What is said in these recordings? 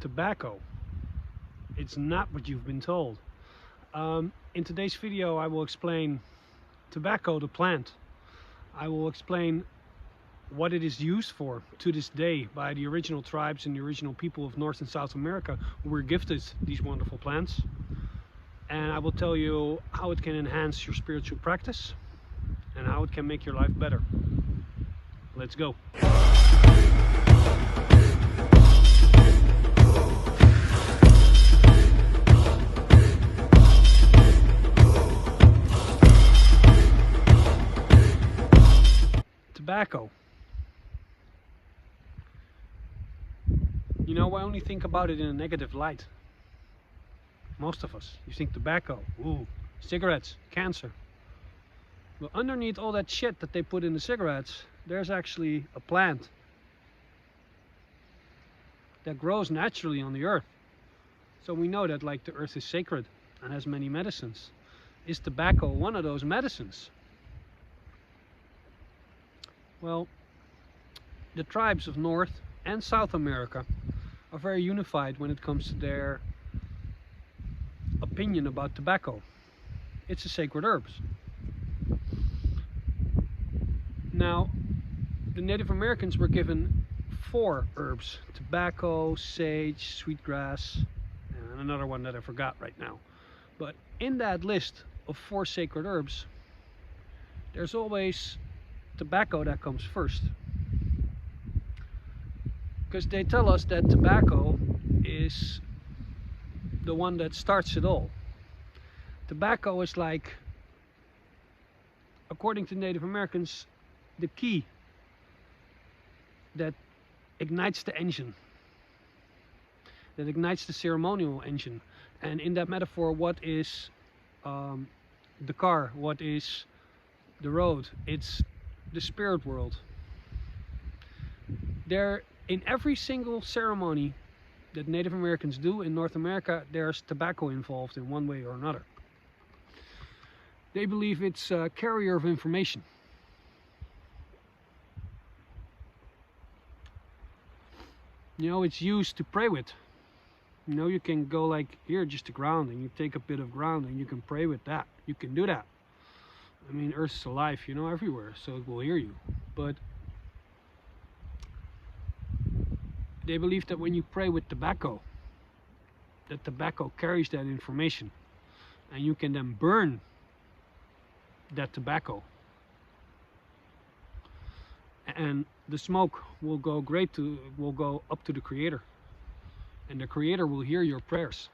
tobacco. It's not what you've been told. In today's video I will explain tobacco, the plant. I will explain what it is used for to this day by the original tribes and the original people of North and South America who were gifted these wonderful plants. And I will tell you how it can enhance your spiritual practice and how it can make your life better. Let's go. Tobacco. You know, I only think about it in a negative light. Most of us. You think tobacco, ooh, cigarettes, cancer. But underneath all that shit that they put in the cigarettes, there's actually a plant that grows naturally on the earth. So we know that like the earth is sacred and has many medicines. Is tobacco one of those medicines? Well, the tribes of North and South America are very unified when it comes to their opinion about tobacco. It's a sacred herb. Now, the Native Americans were given 4 herbs: tobacco, sage, sweetgrass, and another one that I forgot right now. But in that list of 4 sacred herbs, there's always tobacco that comes first. Because they tell us that tobacco is the one that starts it all. Tobacco is like, according to Native Americans, the key that ignites the engine, that ignites the ceremonial engine. And in that metaphor, what is the car? What is the road? It's the spirit world. There, in every single ceremony that Native Americans do in North America, there's tobacco involved in one way or another. They believe it's a carrier of information. You know, it's used to pray with. You know, you can go like here, just the ground, and you take a bit of ground and you can pray with that. You can do that. I mean, Earth is alive, you know, everywhere, so it will hear you. But they believe that when you pray with tobacco, that tobacco carries that information, and you can then burn that tobacco, and the smoke will go up to the Creator, and the Creator will hear your prayers.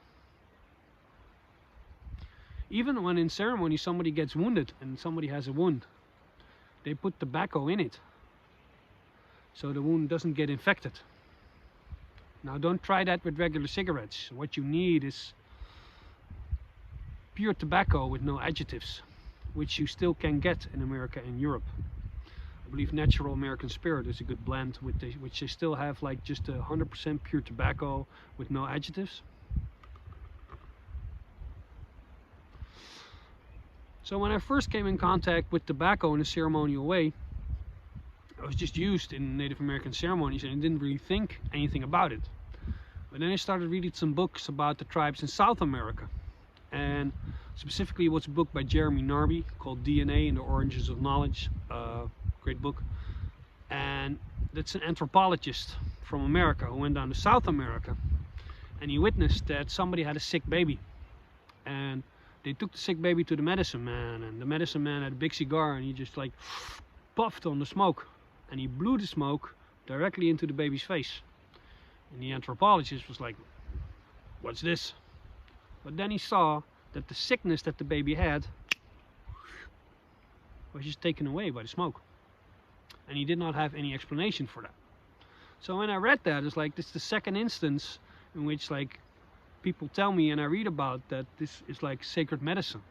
Even when in ceremony somebody gets wounded and somebody has a wound, they put tobacco in it so the wound doesn't get infected. Now, don't try that with regular cigarettes. What you need is pure tobacco with no additives, which you still can get in America and Europe. I believe Natural American Spirit is a good blend, which they still have like just 100% pure tobacco with no additives. So when I first came in contact with tobacco in a ceremonial way, it was just used in Native American ceremonies and I didn't really think anything about it. But then I started reading some books about the tribes in South America. And specifically it was a book by Jeremy Narby called DNA and the Origins of Knowledge. Great book. And that's an anthropologist from America who went down to South America. And he witnessed that somebody had a sick baby. And they took the sick baby to the medicine man, and the medicine man had a big cigar and he just like puffed on the smoke, and he blew the smoke directly into the baby's face. And the anthropologist was like, what's this? But then he saw that the sickness that the baby had was just taken away by the smoke, and he did not have any explanation for that. So when I read that, it's like, this is the second instance in which like people tell me and I read about that this is like sacred medicine.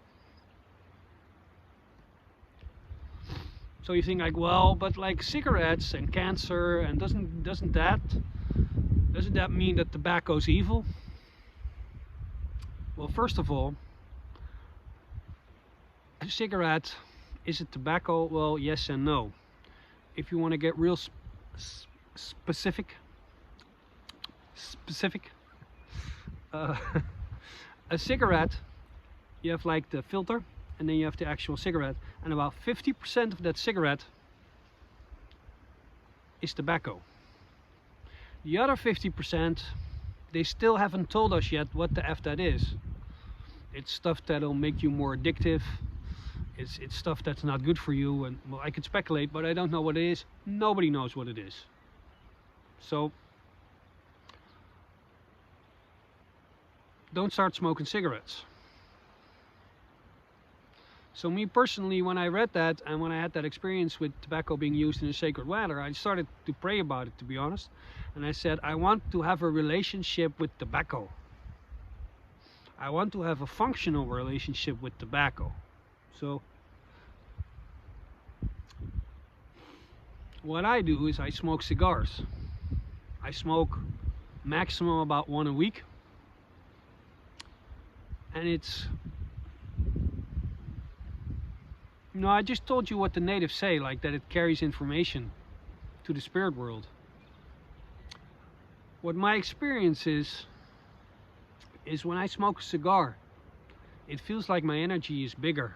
So you think like, well, but like cigarettes and cancer, and doesn't that mean that tobacco's evil? Well, first of all, a cigarette, is it tobacco? Well, yes and no. If you want to get real specific, uh, a cigarette, you have like the filter, and then you have the actual cigarette, and about 50% of that cigarette is tobacco. The other 50%, they still haven't told us yet what the F that is. It's stuff that'll make you more addictive. It's stuff that's not good for you, and well, I could speculate, but I don't know what it is. Nobody knows what it is. So don't start smoking cigarettes. So me personally, when I read that and when I had that experience with tobacco being used in a sacred matter, I started to pray about it, to be honest. And I said, I want to have a relationship with tobacco. I want to have a functional relationship with tobacco. So what I do is I smoke cigars. I smoke maximum about one a week. And it's, you know, I just told you what the natives say, like that it carries information to the spirit world. What my experience is when I smoke a cigar, it feels like my energy is bigger.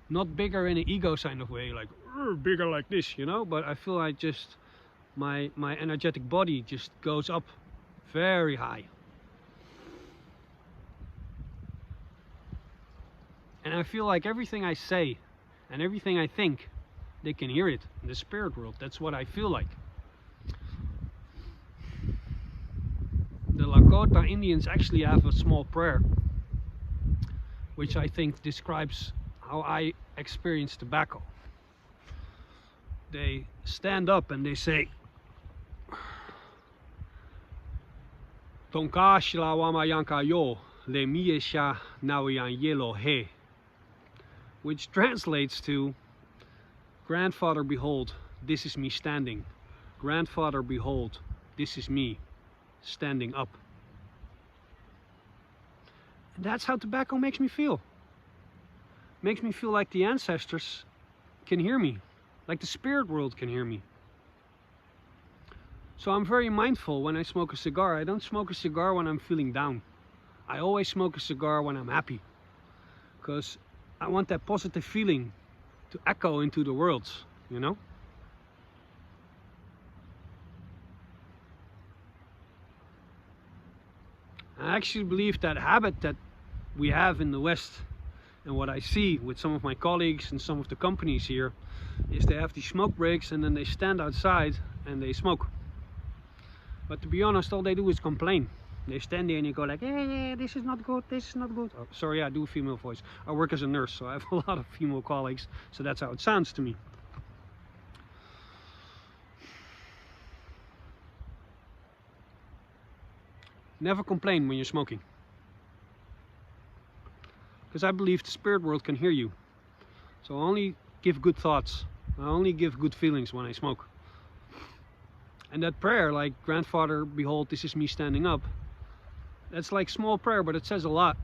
Not bigger in an ego kind of way, like bigger like this, you know, but I feel like just my energetic body just goes up very high. And I feel like everything I say and everything I think, they can hear it in the spirit world. That's what I feel like. The Lakota Indians actually have a small prayer, which I think describes how I experience tobacco. They stand up and they say, Tonka shilawama yanka yo le miesha nawiyan yelo he, which translates to, grandfather, behold, this is me standing. Grandfather, behold, this is me standing up. And that's how tobacco makes me feel. Makes me feel like the ancestors can hear me, like the spirit world can hear me. So I'm very mindful when I smoke a cigar. I don't smoke a cigar when I'm feeling down. I always smoke a cigar when I'm happy, because I want that positive feeling to echo into the world, you know? I actually believe that habit that we have in the West, and what I see with some of my colleagues and some of the companies here, is they have these smoke breaks and then they stand outside and they smoke. But to be honest, all they do is complain. They stand there and you go like, yeah, this is not good, this is not good. Oh, sorry, I do a female voice. I work as a nurse, so I have a lot of female colleagues, so that's how it sounds to me. Never complain when you're smoking, because I believe the spirit world can hear you. So I only give good thoughts. I only give good feelings when I smoke. And that prayer, like, grandfather, behold, this is me standing up, that's like small prayer, but it says a lot.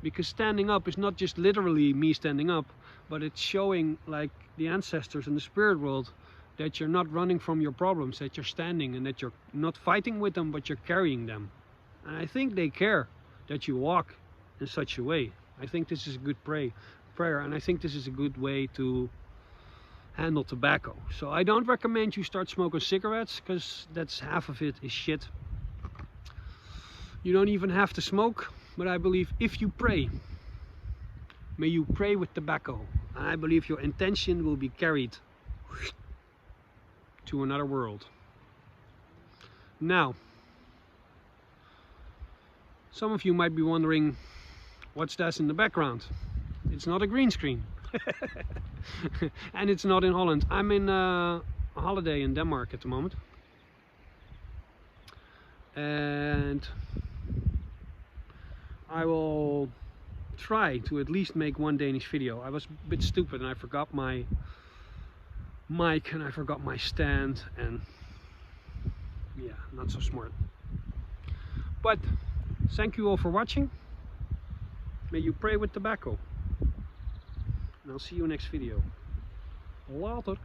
Because standing up is not just literally me standing up, but it's showing, like, the ancestors in the spirit world, that you're not running from your problems, that you're standing, and that you're not fighting with them, but you're carrying them. And I think they care that you walk in such a way. I think this is a good prayer, and I think this is a good way to handle tobacco. So I don't recommend you start smoking cigarettes, because that's half of it is shit. You don't even have to smoke, but I believe if you pray, may you pray with tobacco. And I believe your intention will be carried to another world. Now, some of you might be wondering, what's that in the background? It's not a green screen. And it's not in Holland. I'm in a holiday in Denmark at the moment. And I will try to at least make one Danish video. I was a bit stupid and I forgot my mic and I forgot my stand, and yeah, not so smart. But thank you all for watching. May you pray with tobacco. And I'll see you next video. Later.